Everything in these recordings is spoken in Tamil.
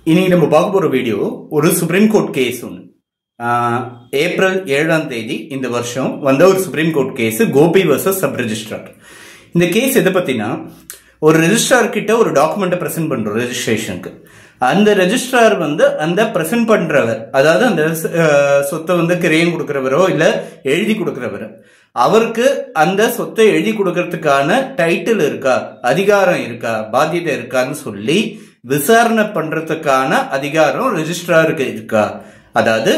இன்னைக்கு நம்ம பார்க்க போற வீடியோ ஒரு சுப்ரீம் கோர்ட் கேஸ் ஒன்று. ஏப்ரல் 7ஆம் தேதி இந்த வருஷம் வந்த ஒரு Supreme Court case, Gopi versus sub registrar. இந்த கேஸ் எதை பத்தினா, ஒரு ரெஜிஸ்ட்ரார் கிட்ட ஒரு டாக்குமெண்ட்டை பிரசன்ட் பண்றோம் ரெஜிஸ்ட்ரேஷனுக்கு. அந்த ரெஜிஸ்ட்ரார் அந்த பிரசன்ட் பண்றவர், அதாவது அந்த சொத்தை கிரையம் கொடுக்கிறவரோ இல்ல எழுதி கொடுக்கிறவரோ, அவருக்கு அந்த சொத்தை எழுதி கொடுக்கறதுக்கான டைட்டில் இருக்கா, அதிகாரம் இருக்கா, பாத்தியதை இருக்கான்னு சொல்லி விசாரணை பண்றதுக்கான அதிகாரம் ரெஜிஸ்ட்ராருக்கு இருக்கா. அதாவது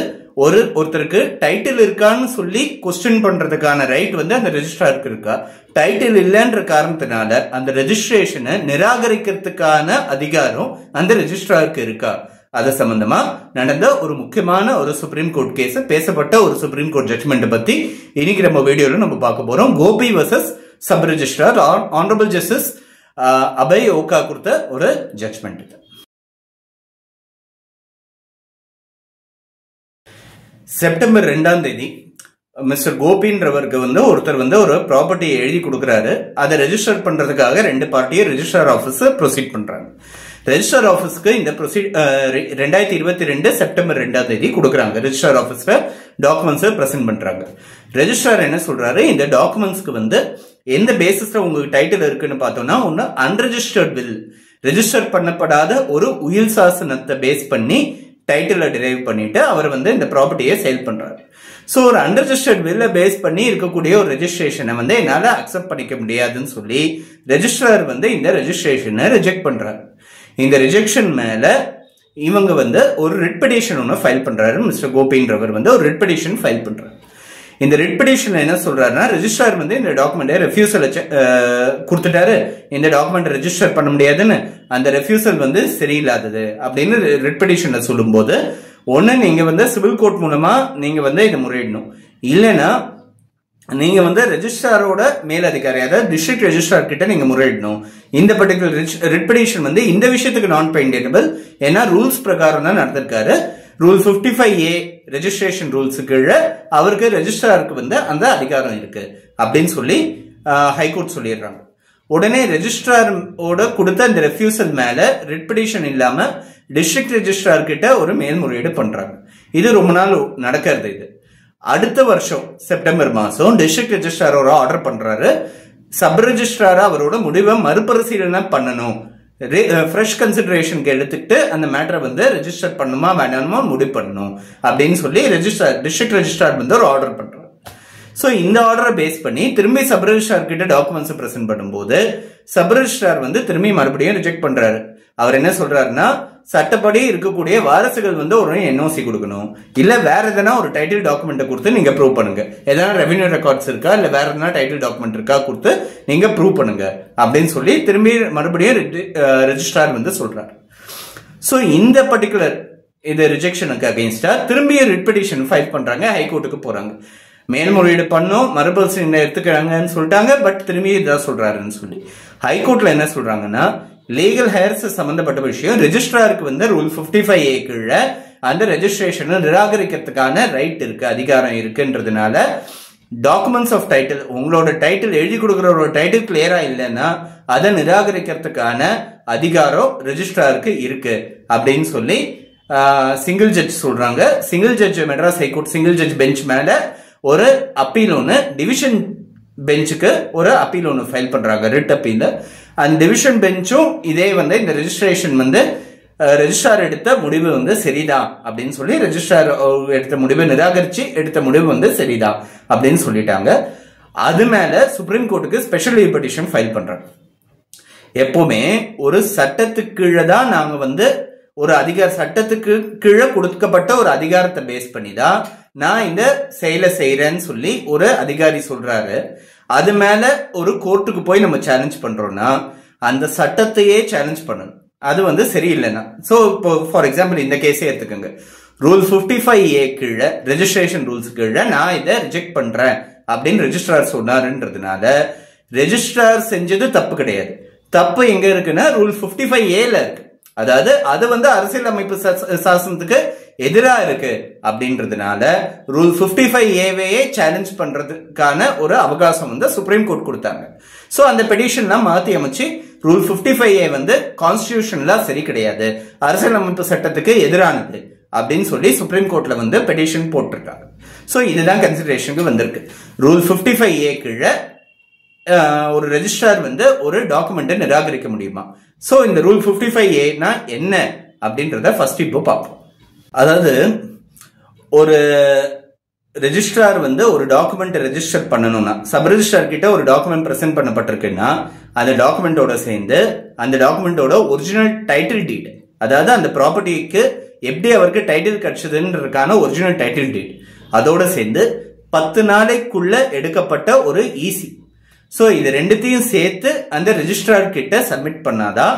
ஒருத்தருக்கு டைட்டில் இருக்கான்னு சொல்லி கொஸ்டின் பண்றதுக்கான ரைட் அந்த ரெஜிஸ்ட்ராருக்கு இருக்கா. டைட்டில் இல்லைன்ற காரணத்தினால அந்த ரெஜிஸ்ட்ரேஷனை நிராகரிக்கிறதுக்கான அதிகாரம் அந்த ரெஜிஸ்ட்ராருக்கு இருக்கா. அது சம்பந்தமா நடந்த ஒரு முக்கியமான ஒரு சுப்ரீம் கோர்ட் கேஸ், பேசப்பட்ட ஒரு சுப்ரீம் கோர்ட் ஜட்மெண்ட் பத்தி இன்னைக்கு நம்ம வீடியோல நம்ம பார்க்க போறோம். Gopi versus sub registrar, honourable justice Abhay Oka கொடுத்த ஒரு ஜட்மெண்ட். செப்டம்பர் 2ஆம் தேதி மிஸ்டர் கோபின்றவருக்கு ஒருத்தர் ஒரு ப்ராப்பர்ட்டியை எழுதி கொடுக்கிறாரு. அதை ரெஜிஸ்டர் பண்றதுக்காக ரெண்டு பார்ட்டியை ரெஜிஸ்ட்ரார் ஆபீஸ் ப்ரொசீட் பண்றாங்க. ரெஜிஸ்ட்ரார் ஆபீஸ்க்கு இந்த 2022 செப்டம்பர் 2ஆம் தேதி கொடுக்குறாங்க. ரெஜிஸ்ட்ரார் ஆபீஸ்ல டாக்குமெண்ட்ஸ் பிரசன்ட் பண்றாங்க. ரெஜிஸ்ட்ரார் என்ன சொல்றாரு, இந்த டாக்குமெண்ட்ஸ்க்கு எந்த பேசிஸ்ல உங்களுக்கு டைட்டில் இருக்குன்னு பார்த்தோம்னா, ஒன்னு அன்ரெஜிஸ்டர்ட் வில், ரெஜிஸ்டர் பண்ணப்படாத ஒரு உயில் சாசனத்தை பேஸ் பண்ணி டைட்டில் டிரைவ் பண்ணிட்டு அவர் இந்த ப்ராப்பர்ட்டியை சேல் பண்றாரு. சோ ஒரு அன்ரெஜிஸ்டர்ட் வில்ல பேஸ் பண்ணி இருக்கக்கூடிய ஒரு ரெஜிஸ்ட்ரேஷனை என்னால அக்செப்ட் பண்ணிக்க முடியாதுன்னு சொல்லி ரெஜிஸ்ட்ரார் இந்த ரெஜிஸ்ட்ரேஷனை ரிஜெக்ட் பண்றாரு. இந்த ரிஜெக்ஷன் மேல இவங்க ஒரு ரிட் பெட்டிஷன் ஒன்று ஃபைல் பண்றாரு. மிஸ்டர் கோபின்றவர் ஒரு ரிட் பெட்டிஷன் ஃபைல் பண்றாரு. இந்த ரிட் பெட்டிஷன்ல என்ன சொல்றாருன்னா, ரெஜிஸ்ட்ரார் இந்த டாக்குமெண்ட் ரெஃப்யூசல் கொடுத்துட்டாரு, இந்த டாக்குமெண்ட் ரெஜிஸ்டர் பண்ண முடியாதுன்னு, அந்த ரெஃப்யூசல் சரியில்லாதது அப்படின்னு ரிட் பெட்டிஷன்ல சொல்லும் போது, ஒன்னு நீங்க சிவில் கோர்ட் மூலமா நீங்க இதை முறையிடணும், இல்லைன்னா நீங்க ரெஜிஸ்ட்ராரோட மேலதிகாரி, அதாவது டிஸ்ட்ரிக்ட் ரெஜிஸ்ட்ரார் கிட்ட நீங்க முறையிடணும். இந்த பர்டிகுலர் ரிட் பெட்டிஷன் இந்த விஷயத்துக்கு நான் பெயிண்டபிள், ஏன்னா ரூல்ஸ் பிரகாரம் தான் நடந்திருக்காரு. ரூல் 55A ரெஜிஸ்ட்ரேஷன் ரூல்ஸ் கீழே அவருக்கு ரெஜிஸ்ட்ராருக்கு அந்த அதிகாரம் இருக்கு அப்படின்னு சொல்லி ஹைகோர்ட் சொல்லிடுறாங்க. உடனே ரெஜிஸ்ட்ராரோட கொடுத்த இந்த ரெஃப்யூசல் மேல ரிட் பெட்டிஷன் இல்லாம டிஸ்ட்ரிக்ட் ரெஜிஸ்ட்ரார் கிட்ட ஒரு மேல்முறையீடு பண்றாங்க. இது ரொம்ப நாள் நடக்கிறது. இது அடுத்த வருஷம் செப்டம்பர் மாசம் டிஸ்ட்ரிக்ட் ரெஜிஸ்ட்ரார் ஒரு ஆர்டர் பண்றாரு, சப் ரெஜிஸ்ட்ராரா அவரோட முடிவை மறுபரிசீலனை பண்ணணும், ஃப்ரெஷ் கன்சிடரேஷனுக்கு எடுத்துக்கிட்டு அந்த மேட்டரை ரெஜிஸ்டர் பண்ணுமா வேண்டாமா முடிவு பண்ணணும் அப்படின்னு சொல்லி டிஸ்ட்ரிக்ட் ரெஜிஸ்ட்ரார் ஒரு ஆர்டர் பண்றாரு. சோ இந்த ஆர்டரை பேஸ் பண்ணி திரும்பி சப் ரெஜிஸ்ட்ரார் கிட்ட டாக்குமெண்ட்ஸ் பிரசன்ட் பண்ணும்போது சப் ரெஜிஸ்ட்ரார் திரும்பி மறுபடியும் ரிஜெக்ட் பண்றாரு. அவர் என்ன சொல்றாருன்னா, சட்டப்படி இருக்கக்கூடிய வாரிசுகள் ஒரு என்ஓசி கொடுக்கணும், இல்ல வேற எதனா ஒரு டைட்டில் டாக்குமெண்ட் கொடுத்து நீங்க ப்ரூவ் பண்ணுங்க, எதனா ரெவென்யூ ரெக்கார்ட்ஸ் இருக்கா இல்ல வேற எதனா டைட்டில் டாக்குமெண்ட் இருக்கா கொடுத்து நீங்க ப்ரூவ் பண்ணுங்க அப்படின்னு சொல்லி திரும்பி மறுபடியும் ரெஜிஸ்ட்ரார் சொல்றாரு. சோ இந்த பர்டிகுலர் இந்த ரிஜெக்ஷனுக்கு அகைன்ஸ்டா திரும்பி ரிட் பெட்டிஷன் ஃபைல் பண்றாங்க, ஹைகோர்ட்டுக்கு போறாங்க. மேல்முறையீடு பண்ணோம், மறுபரிசீலனை எடுத்துக்கிறாங்கன்னு சொல்லிட்டாங்க. பட் திரும்பி இதான் சொல்றாருன்னு சொல்லி ஹைகோர்ட்ல என்ன சொல்றாங்கன்னா, லீகல் ஹேர்ஸ் சம்பந்தப்பட்ட விஷயம், ரெஜிஸ்ட்ராருக்கு ரூல் 55A கீழே அந்த ரெஜிஸ்ட்ரேஷனை நிராகரிக்கிறதுக்கான ரைட் இருக்கு, அதிகாரம் இருக்குன்றதுனால டாக்குமெண்ட்ஸ் ஆஃப் டைட்டில், உங்களோட டைட்டில் எழுதி கொடுக்குற டைட்டில் கிளியரா இல்லைன்னா அதை நிராகரிக்கிறதுக்கான அதிகாரம் ரெஜிஸ்ட்ராருக்கு இருக்கு அப்படின்னு சொல்லி சிங்கிள் ஜட்ஜ் சொல்றாங்க. Single judge Madras high court single judge bench மேல ஒரு அப்பீல் ஒன்று, டிவிஷன் பெஞ்சுக்கு ஒரு அப்பீல் ஒன்று ஃபைல் பண்றாங்க, ரிட் அப்பீல். அந்த டிவிஷன் பெஞ்சும் இதே இந்த ரெஜிஸ்ட்ரேஷன் ரெஜிஸ்ட்ரார் எடுத்த முடிவு சரிதான் அப்படின்னு சொல்லி, ரெஜிஸ்ட்ரார் எடுத்த முடிவை நிராகரிச்சு எடுத்த முடிவு சரிதான் அப்படின்னு சொல்லிட்டாங்க. அது மேல சுப்ரீம் கோர்ட்டுக்கு ஸ்பெஷல் லீவ் பெட்டிஷன் ஃபைல் பண்றாங்க. எப்பவுமே ஒரு சட்டத்துக்கு கீழே தான் நாங்க ஒரு சட்டத்துக்கு கீழே கொடுக்கப்பட்ட ஒரு அதிகாரத்தை பேஸ் பண்ணி தான் நான் இந்த செயலை செய்யறேன்னு சொல்லி ஒரு அதிகாரி சொல்றாரு. அது மேல ஒரு கோர்ட்டுக்கு போய் நம்ம சேலஞ்ச் பண்றோம்னா அந்த சட்டத்தையே சேலஞ்ச் பண்ணணும், அது சரியில்லைன்னா. சோ இப்போ ஃபார் எக்ஸாம்பிள் இந்த கேஸே எடுத்துக்கோங்க. ரூல் 55A கீழே ரெஜிஸ்ட்ரேஷன் ரூல்ஸ் கீழே நான் இதை ரிஜெக்ட் பண்றேன் அப்படின்னு ரெஜிஸ்ட்ரார் சொன்னாருன்றதுனால ரெஜிஸ்ட்ரார் செஞ்சது தப்பு கிடையாது. தப்பு எங்க இருக்குன்னா ரூல் 55A இருக்கு. அதாவது அது அரசியல் அமைப்பு சாசனத்துக்கு எதிரா இருக்கு அப்படின்றதுனால ரூல் 55A சேலஞ்ச் பண்றதுக்கான ஒரு அவகாசம் வந்து சுப்ரீம் கோர்ட் கொடுத்தாங்க. சோ அந்த பெட்டிஷன்லாம் மாத்தி அமைச்சு ரூல் 55A வந்து கான்ஸ்டிடியூஷன்ல சரி கிடையாது, அரசியலமைப்பு சட்டத்துக்கு எதிரானது அப்படின்னு சொல்லி சுப்ரீம் கோர்ட்ல வந்து பெட்டிஷன் போட்டிருக்காங்க. சோ இதுதான் கன்சிடரேஷனுக்கு வந்திருக்கு. ரூல் 55A கீழே ஒரு ரெஜிஸ்ட்ரார் வந்து ஒரு டாக்குமெண்ட்டை நிராகரிக்க முடியுமா? சோ இந்த ரூல் 55A என்ன அப்படின்றத ஃபர்ஸ்ட் இப்போ பார்ப்போம். அதாவது ஒரு ரெஜிஸ்ட்ரார் வந்து ஒரு டாக்குமெண்ட் ரெஜிஸ்டர் பண்ணணும்னா, சப் ரெஜிஸ்ட்ரார் கிட்ட ஒரு டாக்குமெண்ட் பிரசன்ட் பண்ணப்பட்டிருக்குன்னா அந்த டாக்குமெண்டோட சேர்ந்து அந்த டாக்குமெண்டோட ஒரிஜினல் டைட்டில் டீட், அதாவது அந்த ப்ராப்பர்ட்டிக்கு எப்படி அவருக்கு டைட்டில் கிடைச்சதுன்றதுக்கான ஒரிஜினல் டைட்டில் டீட், அதோட சேர்ந்து 10 நாளைக்குள்ள எடுக்கப்பட்ட ஒரு ஈசி. சோ இது ரெண்டுத்தையும் சேர்த்து அந்த ரெஜிஸ்ட்ரார் கிட்ட சப்மிட் பண்ணாதான்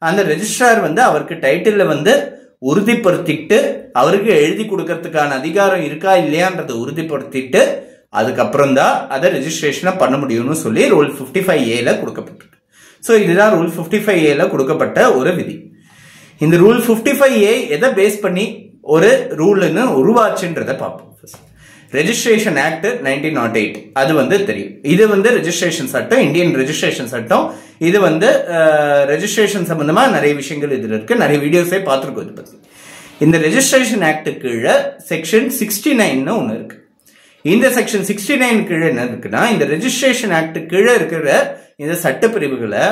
அந்த ரெஜிஸ்ட்ரார் வந்து அவருக்கு டைட்டில் வந்து உறுதிப்படுத்திட்டு அவருக்கு எழுதி கொடுக்கறதுக்கான அதிகாரம் இருக்கா இல்லையான்றதை உறுதிப்படுத்திட்டு அதுக்கப்புறம் தான் அதை ரெஜிஸ்ட்ரேஷனை பண்ண முடியும்னு சொல்லி ரூல் 55A கொடுக்கப்பட்டிருக்கு. சோ இதுதான் ரூல் 55A கொடுக்கப்பட்ட ஒரு விதி. இந்த ரூல் 55A எதை பேஸ் பண்ணி ஒரு ரூல்னு உருவாச்சுன்றதை பார்ப்போம். ரெஜிஸ்ட்ரேஷன் ஆக்ட் 1908 அது வந்து தெரியும். இது வந்து ரெஜிஸ்ட்ரேஷன் சட்டம், இந்தியன் ரெஜிஸ்ட்ரேஷன் சட்டம். இது வந்து ரெஜிஸ்ட்ரேஷன் சம்பந்தமா நிறைய விஷயங்கள் இதுல இருக்கு, நிறைய வீடியோஸே பார்த்துருக்கோம் இது பத்தி. இந்த ரெஜிஸ்ட்ரேஷன் ஆக்ட் கீழே செக்ஷன் 69 ஒன்னு இருக்கு. இந்த செக்ஷன் 69 கீழே என்ன இருக்குன்னா, இந்த ரெஜிஸ்ட்ரேஷன் ஆக்ட் கீழே இருக்கிற இந்த சட்ட பிரிவுகளை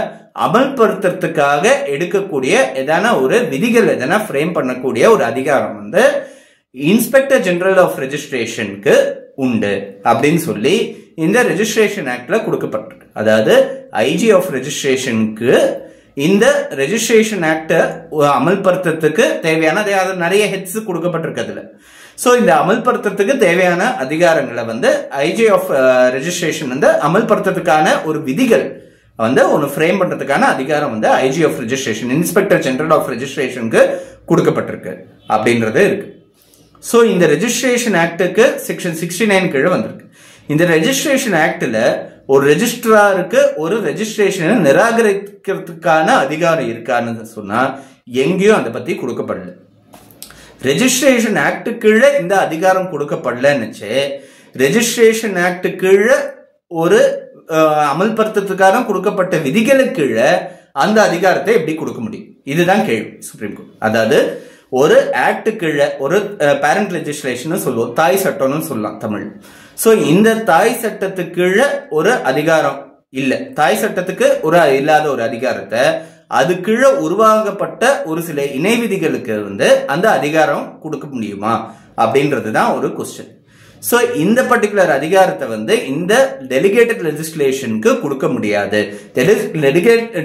அமல்படுத்துறதுக்காக எடுக்கக்கூடிய எதான ஒரு விதிகள் எதனா ஃப்ரேம் பண்ணக்கூடிய ஒரு அதிகாரம் வந்து இன்ஸ்பெக்டர் ஜெனரல் ஆஃப் ரெஜிஸ்ட்ரேஷனுக்கு உண்டு அப்படின்னு சொல்லி இந்த ரெஜிஸ்ட்ரேஷன் ஆக்ட்ல கொடுக்கப்பட்டிருக்கு. அதாவது ஐஜி ஆஃப் ரெஜிஸ்ட்ரேஷனுக்கு இந்த ரெஜிஸ்ட்ரேஷன் ஆக்ட அமல்படுத்துறதுக்கு தேவையான நிறைய ஹெட்ஸ் கொடுக்கப்பட்டிருக்கு அதுல. சோ இந்த அமல்படுத்துறதுக்கு தேவையான அதிகாரங்களை வந்து ஐஜி ஆஃப் ரெஜிஸ்ட்ரேஷன் வந்து அமல்படுத்துறதுக்கான ஒரு விதிகள் வந்து ஒன்னு ஃப்ரேம் பண்றதுக்கான அதிகாரம் வந்து IG of registration, inspector general of ரெஜிஸ்ட்ரேஷனுக்கு கொடுக்கப்பட்டிருக்கு அப்படின்றது இருக்கு. சோ இந்த ரெஜிஸ்ட்ரேஷன் ஆக்டுக்கு செக்ஷன் 69 கீழே வந்திருக்கு. இந்த ரெஜிஸ்ட்ரேஷன் ஆக்ட்ல ஒரு ரெஜிஸ்ட்ராருக்கு ஒரு ரெஜிஸ்ட்ரேஷனை நிராகரிக்கிறதுக்கான அதிகாரம் இருக்கான்னு சொன்னா எங்கேயும் அதை பத்தி கொடுக்கப்படல. ரெஜிஸ்ட்ரேஷன் ஆக்ட் கீழே இந்த அதிகாரம் கொடுக்கப்படலன்னுச்சு, ரெஜிஸ்ட்ரேஷன் ஆக்ட் கீழே ஒரு அமல்படுத்துறதுக்கான கொடுக்கப்பட்ட விதிகளுக்கு கீழே அந்த அதிகாரத்தை எப்படி கொடுக்க முடியும்? இதுதான் கேள்வி சுப்ரீம் கோர்ட். அதாவது ஒரு ஆக்ட் கீழே ஒரு பேரண்ட் லெஜிஸ்லேஷன் சொல்லுவோம், தாய் சட்டம்னு சொல்லலாம் தமிழ். சோ இந்த தாய் சட்டத்துக்கு கீழே ஒரு அதிகாரம் இல்ல, தாய் சட்டத்துக்கு ஒரு இல்லாத ஒரு அதிகாரத்தை அது கீழே உருவாக்கப்பட்ட ஒரு சில இணை விதிகளுக்கு வந்து அந்த அதிகாரம் கொடுக்க முடியுமா அப்படின்றதுதான் ஒரு கொஸ்டின். சோ இந்த பர்டிகுலர் அதிகாரத்தை வந்து இந்த டெலிகேட்டட் லெஜிஸ்லேஷனுக்கு கொடுக்க முடியாது.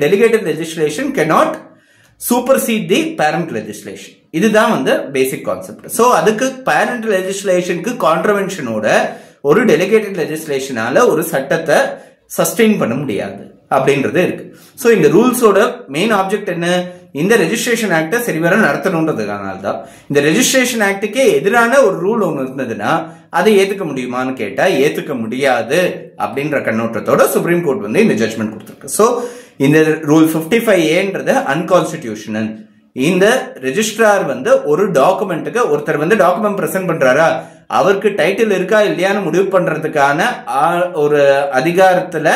Delegated legislation cannot supersede the parent legislation. இதுதான் வந்து பேசிக் கான்செப்ட். சோ அதுக்கு பேரண்ட் லெஜிஸ்லேஷனுக்கு கான்ட்ரவென்ஷனோட ஒரு டெலிகேட்டட் லெஜிஸ்லேஷனால ஒரு சட்டத்தை சஸ்டெயின் பண்ண முடியாது அப்படின்றது இருக்கு. சோ இந்த ரூல்ஸோட மெயின் ஆப்ஜெக்ட் என்ன? இந்த ரெஜிஸ்ட்ரேஷன் ஆக்டை சரிவர நடத்தணுன்றதுக்கான தான். இந்த ரெஜிஸ்ட்ரேஷன் ஆக்டுக்கே எதிரான ஒரு ரூல் ஒன்று இருந்ததுன்னா அதை ஏத்துக்க முடியுமான்னு கேட்டா ஏத்துக்க முடியாது அப்படின்ற கண்ணோட்டத்தோட சுப்ரீம் கோர்ட் வந்து இந்த ஜட்மெண்ட் கொடுத்திருக்கு. சோ இந்த ரூல் 55A அன்கான்ஸ்டிடியூஷனல். இந்த ரெஜிஸ்ட்ரார் வந்து ஒரு டாக்குமெண்ட்டுக்கு ஒருத்தர் வந்து டாக்குமெண்ட் பிரசன்ட் பண்றாரா, அவருக்கு டைட்டில் இருக்கா இல்லையான்னு முடிவு பண்றதுக்கான ஒரு அதிகாரத்துல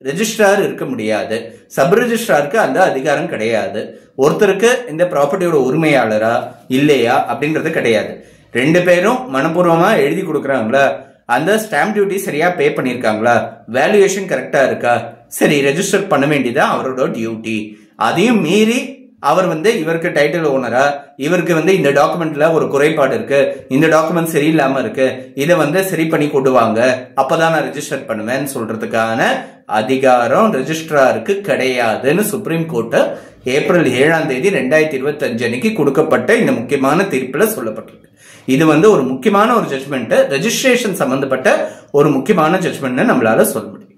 ரெஜிஸ்ட்ரார் இருக்க முடியாது. சப் ரெஜிஸ்ட்ராருக்கு அந்த அதிகாரம் கிடையாது. ஒருத்தருக்கு இந்த ப்ராப்பர்ட்டியோட உரிமையாளரா இல்லையா அப்படின்றது கிடையாது. ரெண்டு பேரும் மனப்பூர்வமா எழுதி கொடுக்கறாங்களா, அந்த ஸ்டாம்ப் டியூட்டி சரியா பே பண்ணிருக்காங்களா, வேல்யூவேஷன் கரெக்டா இருக்கா, சரி ரெஜிஸ்டர் பண்ண வேண்டியதான் அவரோட டியூட்டி. அதையும் மீறி அவர் வந்து இவருக்கு டைட்டில் ஓனரா, இவருக்கு வந்து இந்த டாக்குமெண்ட்ல ஒரு குறைபாடு இருக்கு, இந்த டாக்குமெண்ட் சரியில்லாம இருக்கு, இதை வந்து சரி பண்ணி கொண்டுவாங்க, அப்பதான் நான் ரெஜிஸ்டர் பண்ணுவேன்னு சொல்றதுக்கான அதிகாரம் ரெஜிஸ்ட்ராருக்கு கிடையாதுன்னு சுப்ரீம் கோர்ட் ஏப்ரல் 7 2025 அன்னைக்கு கொடுக்கப்பட்ட இந்த முக்கியமான தீர்ப்புல சொல்லப்பட்டிருக்கு. இது வந்து ஒரு முக்கியமான ஒரு ஜட்மெண்ட், ரெஜிஸ்ட்ரேஷன் சம்பந்தப்பட்ட ஒரு முக்கியமான ஜட்மெண்ட் நம்மளால சொல்ல முடியும்.